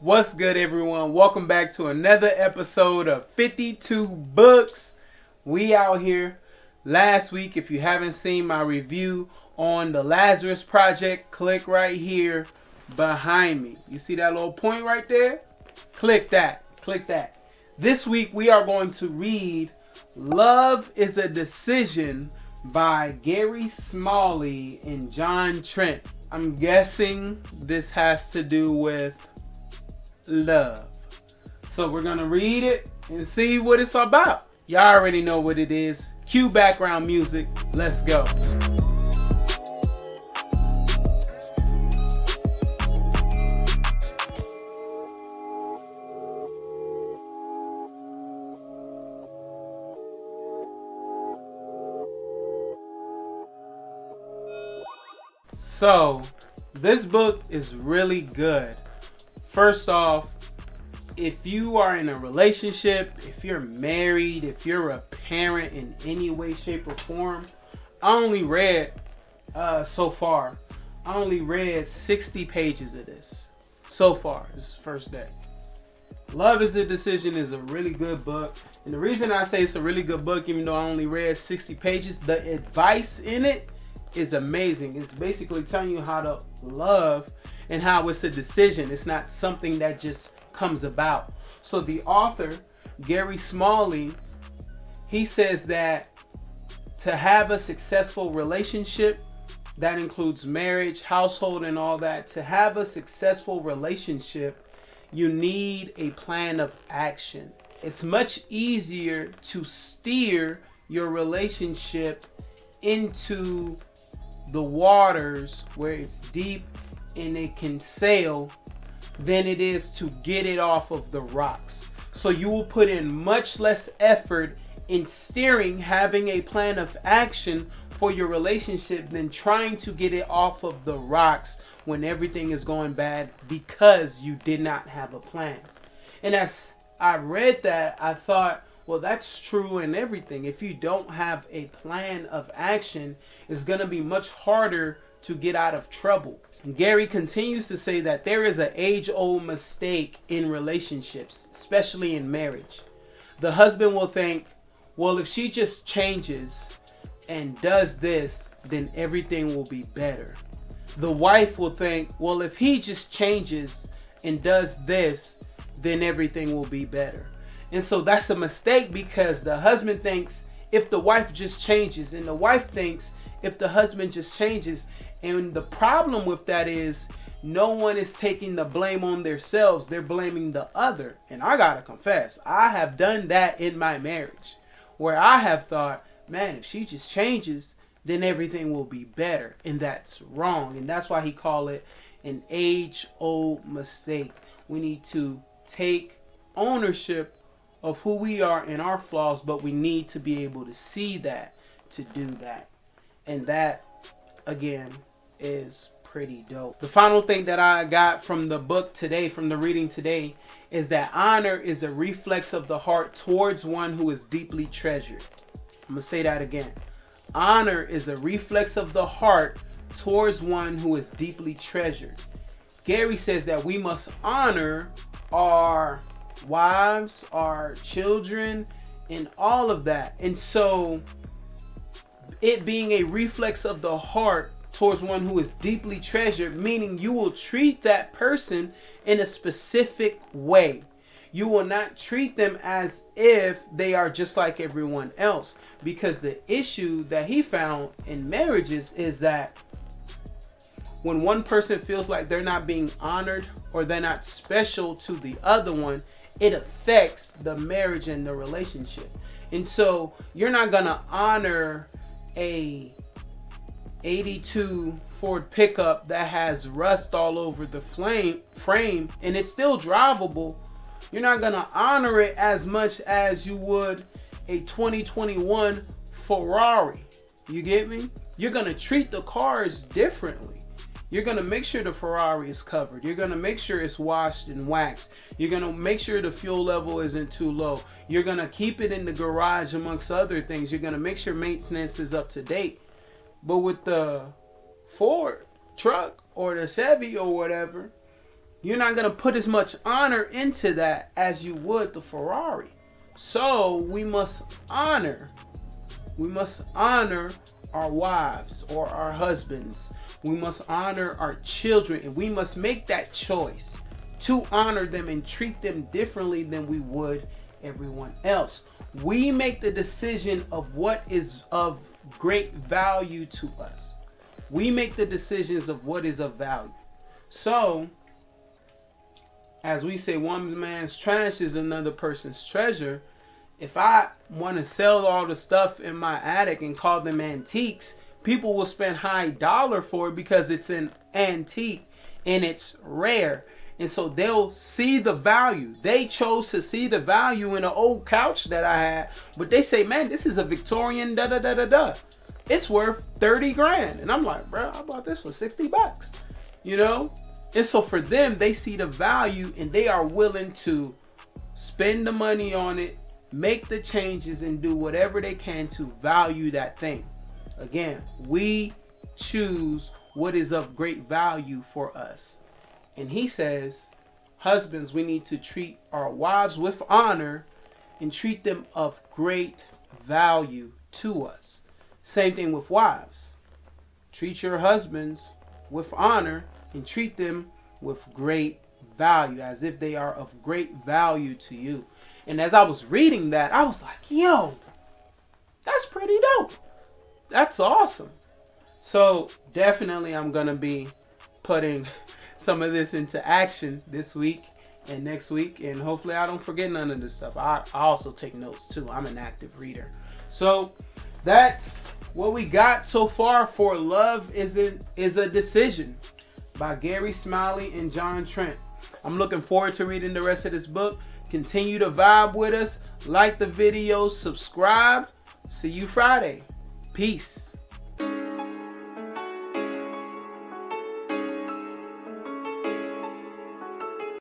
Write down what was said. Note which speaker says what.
Speaker 1: What's good, everyone? Welcome back to another episode of 52 Books. We out here. Last week, if you haven't seen my review on the Lazarus Project, click right here behind me. You see that little point right there? Click that. Click that. This week, we are going to read Love is a Decision by Gary Smalley and John Trent. I'm guessing this has to do with love. So we're gonna read it and see what it's about. Y'all already know what it is. Cue background music. Let's go. So this book is really good. First off, if you are in a relationship, if you're married, if you're a parent in any way, shape, or form, I only read so far. I only read 60 pages of this so far. This is the first day. Love is a Decision is a really good book. And the reason I say it's a really good book, even though I only read 60 pages, the advice in it is amazing. It's basically telling you how to love and how it's a decision. It's not something that just comes about. So the author, Gary Smalley, he says that to have a successful relationship, that includes marriage, household, and all that, to have a successful relationship, you need a plan of action. It's much easier to steer your relationship into the waters where it's deep and it can sail than it is to get it off of the rocks. So you will put in much less effort in steering, having a plan of action for your relationship than trying to get it off of the rocks when everything is going bad because you did not have a plan. And as I read that, I thought, well, that's true in everything. If you don't have a plan of action, it's going to be much harder to get out of trouble. Gary continues to say that there is an age-old mistake in relationships, especially in marriage. The husband will think, well, if she just changes and does this, then everything will be better. The wife will think, well, if he just changes and does this, then everything will be better. And so that's a mistake because the husband thinks if the wife just changes, and the wife thinks if the husband just changes. And the problem with that is no one is taking the blame on themselves. They're blaming the other. And I gotta confess, I have done that in my marriage where I have thought, man, if she just changes, then everything will be better. And that's wrong. And that's why he called it an age-old mistake. We need to take ownership of who we are and our flaws, but we need to be able to see that, to do that. And that, again, is pretty dope. The final thing that I got from the book today, from the reading today, is that honor is a reflex of the heart towards one who is deeply treasured. I'm going to say that again. Honor is a reflex of the heart towards one who is deeply treasured. Gary says that we must honor our wives, our children, and all of that. And so it being a reflex of the heart towards one who is deeply treasured, meaning you will treat that person in a specific way. You will not treat them as if they are just like everyone else. Because the issue that he found in marriages is that when one person feels like they're not being honored or they're not special to the other one, it affects the marriage and the relationship. And so you're not going to honor a 82 Ford pickup that has rust all over the frame and it's still drivable. You're not going to honor it as much as you would a 2021 Ferrari. You get me? You're going to treat the cars differently. You're going to make sure the Ferrari is covered. You're going to make sure it's washed and waxed. You're going to make sure the fuel level isn't too low. You're going to keep it in the garage amongst other things. You're going to make sure maintenance is up to date. But with the Ford truck or the Chevy or whatever, you're not going to put as much honor into that as you would the Ferrari. So we must honor our wives or our husbands. We must honor our children, and we must make that choice to honor them and treat them differently than we would everyone else. We make the decision of what is of great value to us. We make the decisions of what is of value. So, as we say, one man's trash is another person's treasure. If I want to sell all the stuff in my attic and call them antiques, people will spend high dollar for it because it's an antique and it's rare. And so they'll see the value. They chose to see the value in an old couch that I had. But they say, man, this is a Victorian da-da-da-da-da. It's worth 30 grand. And I'm like, bro, I bought this for 60 bucks. You know? And so for them, they see the value and they are willing to spend the money on it, make the changes, and do whatever they can to value that thing. Again, we choose what is of great value for us. And he says, husbands, we need to treat our wives with honor and treat them of great value to us. Same thing with wives. Treat your husbands with honor and treat them with great value, as if they are of great value to you. And as I was reading that, I was like, yo, that's pretty dope. That's awesome. So definitely I'm going to be putting some of this into action this week and next week. And hopefully I don't forget none of this stuff. I also take notes too. I'm an active reader. So that's what we got so far for Love is a Decision by Gary Smalley and John Trent. I'm looking forward to reading the rest of this book. Continue to vibe with us. Like the video. Subscribe. See you Friday. Peace.